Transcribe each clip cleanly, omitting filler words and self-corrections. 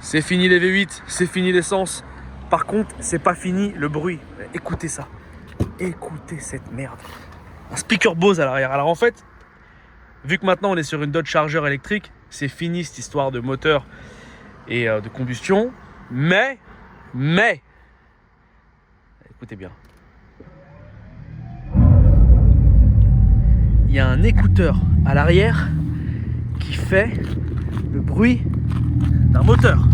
C'est fini les V8, c'est fini l'essence. Par contre, c'est pas fini le bruit. Écoutez ça. Écoutez cette merde. Un speaker Bose à l'arrière. Alors en fait, vu que maintenant on est sur une Dodge Charger électrique, c'est fini cette histoire de moteur et de combustion. Mais, écoutez bien. Il y a un écouteur à l'arrière qui fait le bruit d'un moteur.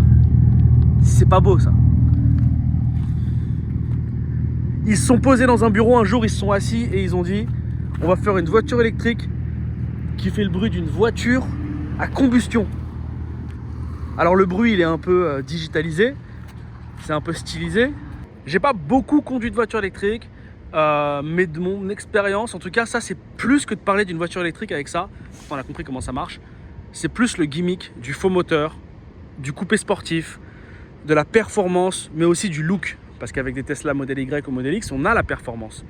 C'est pas beau ça. Ils se sont posés dans un bureau un jour, ils se sont assis et ils ont dit on va faire une voiture électrique qui fait le bruit d'une voiture à combustion. Alors le bruit il est un peu digitalisé, c'est un peu stylisé. J'ai pas beaucoup conduit de voiture électrique, mais de mon expérience, en tout cas ça c'est plus que de parler d'une voiture électrique avec ça. On a compris comment ça marche. C'est plus le gimmick du faux moteur, du coupé sportif, de la performance, mais aussi du look. Parce qu'avec des Tesla Model Y ou Model X, on a la performance,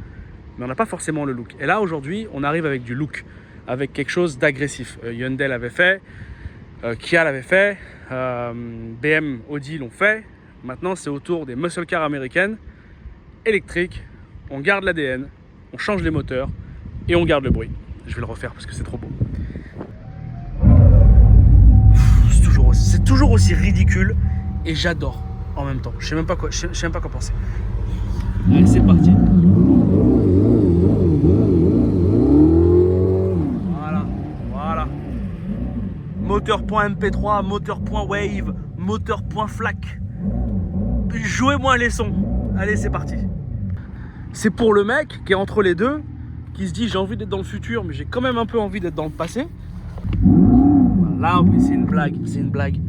mais on n'a pas forcément le look. Et là, aujourd'hui, on arrive avec du look, avec quelque chose d'agressif. Hyundai l'avait fait, Kia l'avait fait, BM, Audi l'ont fait. Maintenant, c'est au tour des muscle cars américaines, électriques. On garde l'ADN, on change les moteurs et on garde le bruit. Je vais le refaire parce que c'est trop beau. C'est toujours aussi ridicule et j'adore. En même temps, je sais même pas quoi penser. Allez, c'est parti. Voilà. Moteur.mp3, moteur.wave, moteur.flac. Jouez-moi les sons. Allez, c'est parti. C'est pour le mec qui est entre les deux, qui se dit j'ai envie d'être dans le futur, mais j'ai quand même un peu envie d'être dans le passé. Là, c'est une blague.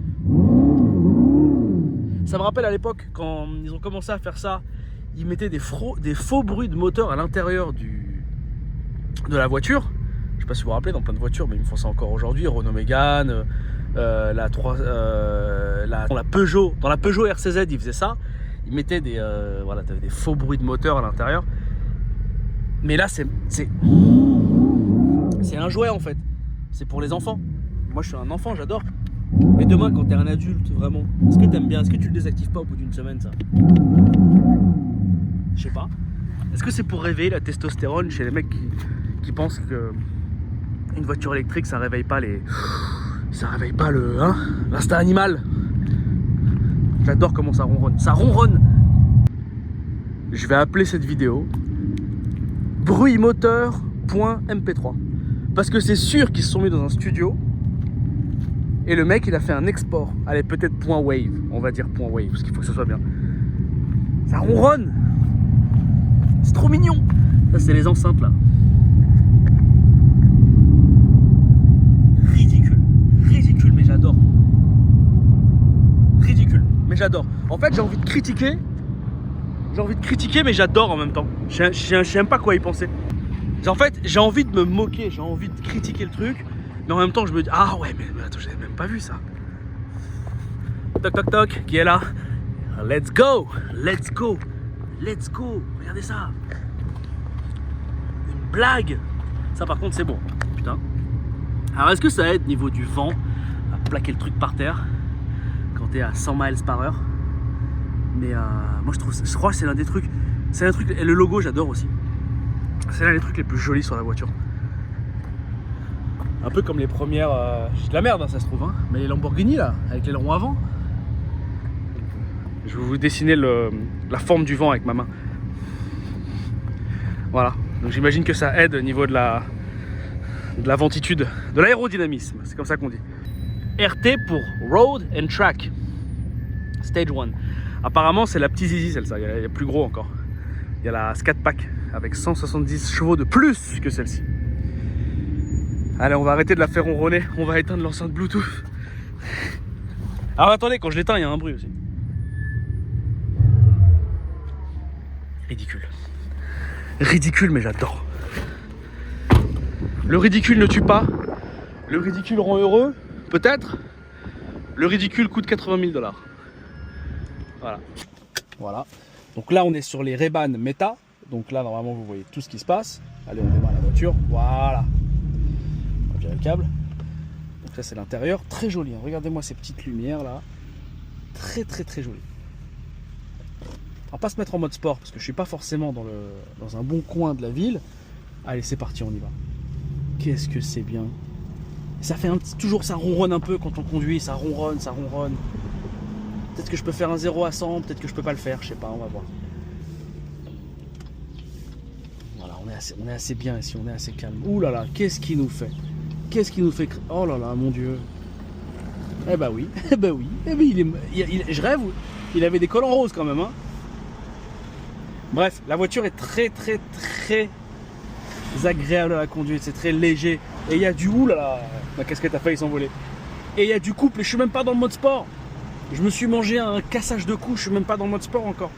Ça me rappelle à l'époque, quand ils ont commencé à faire ça, ils mettaient des faux bruits de moteur à l'intérieur de la voiture. Je ne sais pas si vous vous rappelez, dans plein de voitures, mais ils me font ça encore aujourd'hui. Renault Mégane, la Peugeot. Dans la Peugeot RCZ, ils faisaient ça. Ils mettaient t'avais des faux bruits de moteur à l'intérieur. Mais là, c'est un jouet en fait. C'est pour les enfants. Moi, je suis un enfant, j'adore. Mais demain, quand t'es un adulte, vraiment, est-ce que t'aimes bien? Est-ce que tu le désactives pas au bout d'une semaine, ça? Je sais pas. Est-ce que c'est pour réveiller la testostérone chez les mecs qui pensent que une voiture électrique, ça réveille pas l'instinct animal? J'adore comment ça ronronne. Ça ronronne. Je vais appeler cette vidéo bruitmoteur.mp3 parce que c'est sûr qu'ils se sont mis dans un studio. Et le mec, il a fait un export. Allez, peut-être .wave. On va dire .wave, parce qu'il faut que ce soit bien. Ça ronronne. C'est trop mignon. Ça, c'est les enceintes, là. Ridicule, mais j'adore. Ridicule, mais j'adore. En fait, j'ai envie de critiquer, mais j'adore en même temps. Je sais même pas quoi y penser. En fait, j'ai envie de me moquer, j'ai envie de critiquer le truc. Mais en même temps, je me dis, ah ouais, mais attends, j'avais même pas vu ça. Toc, toc, toc, qui est là? Let's go. Regardez ça. Une blague. Ça, par contre, c'est bon. Putain. Alors, est-ce que ça aide niveau du vent à plaquer le truc par terre quand t'es à 100 miles par heure? Mais moi, je crois que c'est l'un des trucs. Et le logo, j'adore aussi. C'est l'un des trucs les plus jolis sur la voiture. Un peu comme les premières... j'ai de la merde, hein, ça se trouve, hein, mais les Lamborghini, là, avec les ailerons avant. Je vais vous dessiner la forme du vent avec ma main. Voilà. Donc j'imagine que ça aide au niveau de la ventitude, de l'aérodynamisme. C'est comme ça qu'on dit. RT pour Road and Track. Stage 1. Apparemment, c'est la petite zizi, celle-là. Il y a plus gros encore. Il y a la Scat Pack avec 170 chevaux de plus que celle-ci. Allez, on va arrêter de la faire ronronner. On va éteindre l'enceinte Bluetooth. Alors attendez, quand je l'éteins, il y a un bruit aussi. Ridicule, mais j'adore. Le ridicule ne tue pas. Le ridicule rend heureux, peut-être. Le ridicule coûte 80 000 $. Voilà. Donc là, on est sur les Ray-Ban Meta. Donc là, normalement, vous voyez tout ce qui se passe. Allez, on démarre la voiture. Voilà. On va virer le câble. Donc ça, c'est l'intérieur. Très joli. Hein. Regardez-moi ces petites lumières là. très très très joli. On va pas se mettre en mode sport parce que je suis pas forcément dans un bon coin de la ville. Allez, c'est parti, on y va. Qu'est-ce que c'est bien. Ça fait toujours, ça ronronne un peu quand on conduit, ça ronronne, ça ronronne. Peut-être que je peux faire un 0 à 100, peut-être que je peux pas le faire, je sais pas, on va voir. Voilà, on est assez bien ici, on est assez calme. Ouh là là, qu'est-ce qu'il nous fait? Qu'est-ce qu'il nous fait? Oh là là, mon Dieu. Eh bah oui, eh bah oui, eh ben je rêve, il avait des collants roses quand même, hein. Bref, la voiture est très très très agréable à la conduite, c'est très léger. Et il y a du ouh là là, ma casquette a failli s'envoler. Et il y a du couple, et je suis même pas dans le mode sport. Je me suis mangé un cassage de cou, je suis même pas dans le mode sport encore.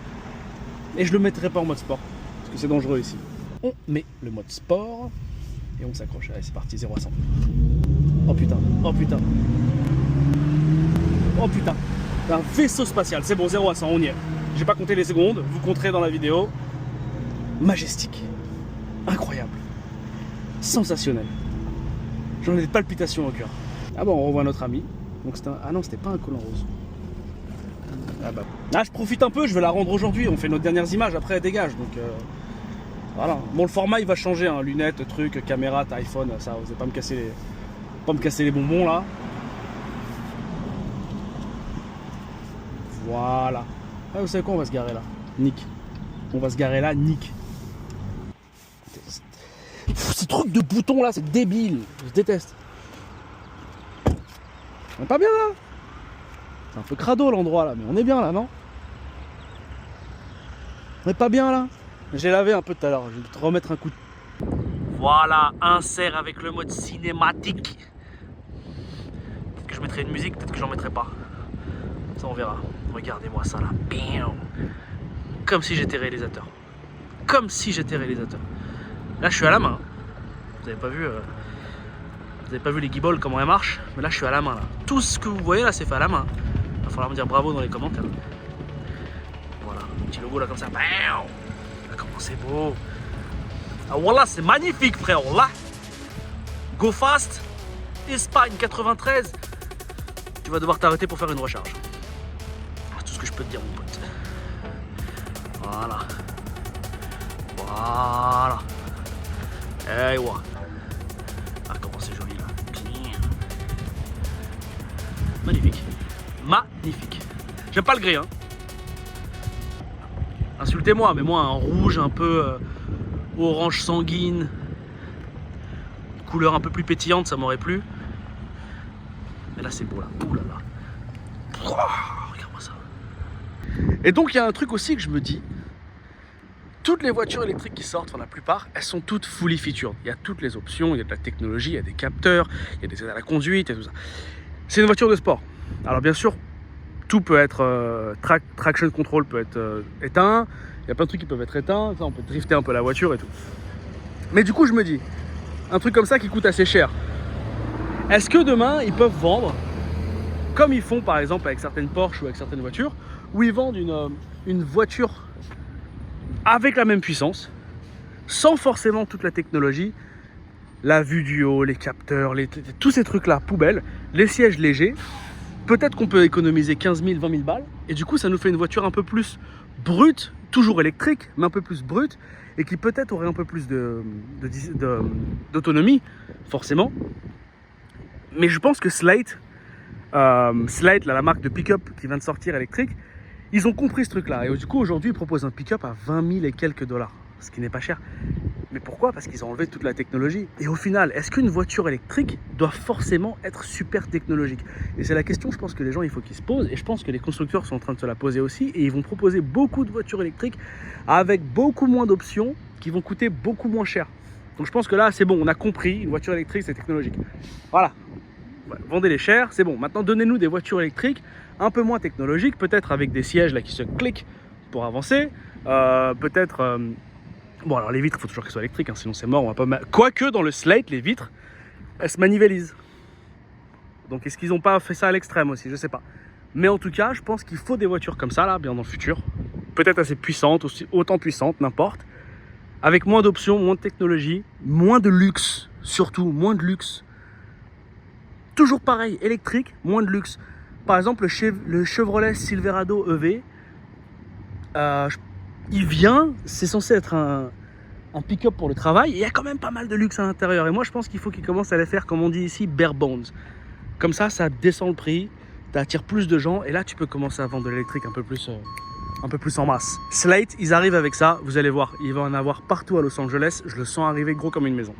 Et je le mettrai pas en mode sport, parce que c'est dangereux ici. On met le mode sport, et on s'accroche. Allez, c'est parti, 0 à 100. Oh putain, oh putain. Oh putain, un vaisseau spatial, c'est bon, 0 à 100, on y est. J'ai pas compté les secondes, vous compterez dans la vidéo. Majestique, incroyable, sensationnel. J'en ai des palpitations au cœur. Ah bon, on revoit notre ami. Donc ah non, c'était pas un collant rose. Ah bah. Ah, je profite un peu, je vais la rendre aujourd'hui. On fait nos dernières images, après elle dégage. Donc voilà. Bon, le format il va changer, hein. Lunettes, trucs, caméra, iPhone, ça, vous n'allez pas me casser les bonbons là. Voilà. Ah, vous savez quoi, on va se garer là. Nick. On va se garer là, nick. Ces trucs de boutons là, c'est débile. Je déteste. On est pas bien là. C'est un peu crado l'endroit là, mais on est bien là, non? On est pas bien là. J'ai lavé un peu tout à l'heure, je vais te remettre un coup de... Voilà, insert avec le mode cinématique. Peut-être que je mettrai une musique, peut-être que j'en mettrai pas. Ça on verra. Regardez-moi ça là. Comme si j'étais réalisateur. Comme si j'étais réalisateur. Là je suis à la main. Vous avez pas vu les guibolles comment elles marchent, mais là je suis à la main là. Tout ce que vous voyez là c'est fait à la main. Il va falloir me dire bravo dans les commentaires. Voilà, un petit logo là comme ça. Ah, comment c'est beau. Ah voilà, c'est magnifique frère là. Go fast. Espagne 93. Tu vas devoir t'arrêter pour faire une recharge. C'est tout ce que je peux te dire mon pote. Voilà. Voilà. Eh ouais. Ah comment c'est joli là. Magnifique. Magnifique. J'aime pas le gris hein. Insultez-moi, mais moi un rouge un peu orange sanguine, couleur un peu plus pétillante, ça m'aurait plu. Mais là c'est beau là. Ouh là là. Regarde-moi ça. Et donc il y a un truc aussi que je me dis. Toutes les voitures électriques qui sortent, enfin la plupart, elles sont toutes fully featured. Il y a toutes les options, il y a de la technologie, il y a des capteurs, il y a des aides à la conduite, il y a tout ça. C'est une voiture de sport. Alors bien sûr, tout peut être traction control peut être éteint. Il y a plein de trucs qui peuvent être éteints. Ça, on peut drifter un peu la voiture et tout. Mais du coup, je me dis, un truc comme ça qui coûte assez cher. Est-ce que demain, ils peuvent vendre, comme ils font par exemple avec certaines Porsche ou avec certaines voitures, où ils vendent une voiture avec la même puissance, sans forcément toute la technologie, la vue du haut, les capteurs, tous ces trucs-là, poubelles, les sièges légers. Peut-être qu'on peut économiser 15 000, 20 000 balles, et du coup, ça nous fait une voiture un peu plus brute, toujours électrique, mais un peu plus brute, et qui peut-être aurait un peu plus d'autonomie, forcément. Mais je pense que Slate, la marque de pick-up qui vient de sortir électrique, ils ont compris ce truc-là. Et du coup, aujourd'hui, ils proposent un pick-up à 20 000 et quelques dollars, ce qui n'est pas cher. Mais pourquoi? Parce qu'ils ont enlevé toute la technologie. Et au final, est-ce qu'une voiture électrique doit forcément être super technologique? Et c'est la question, je pense que les gens, il faut qu'ils se posent. Et je pense que les constructeurs sont en train de se la poser aussi. Et ils vont proposer beaucoup de voitures électriques avec beaucoup moins d'options qui vont coûter beaucoup moins cher. Donc je pense que là, c'est bon, on a compris, une voiture électrique, c'est technologique. Voilà. Ouais, vendez-les chers, c'est bon. Maintenant, donnez-nous des voitures électriques un peu moins technologiques, peut-être avec des sièges là qui se cliquent pour avancer. Peut-être... Bon, alors les vitres, il faut toujours qu'elles soient électriques, hein, sinon c'est mort. On va pas Quoique dans le Slate, les vitres, elles se manivélisent. Donc est-ce qu'ils n'ont pas fait ça à l'extrême aussi? Je sais pas. Mais en tout cas, je pense qu'il faut des voitures comme ça, là, bien dans le futur. Peut-être assez puissantes, aussi, autant puissantes, n'importe. Avec moins d'options, moins de technologie, moins de luxe, surtout moins de luxe. Toujours pareil, électrique, moins de luxe. par exemple, le Chevrolet Silverado EV, il vient, c'est censé être un pick-up pour le travail, et il y a quand même pas mal de luxe à l'intérieur. Et moi, je pense qu'il faut qu'ils commencent à les faire, comme on dit ici, bare bones. Comme ça descend le prix, t'attires plus de gens, et là, tu peux commencer à vendre de l'électrique un peu plus en masse. Slate, ils arrivent avec ça, vous allez voir, il va en avoir partout à Los Angeles, je le sens arriver gros comme une maison.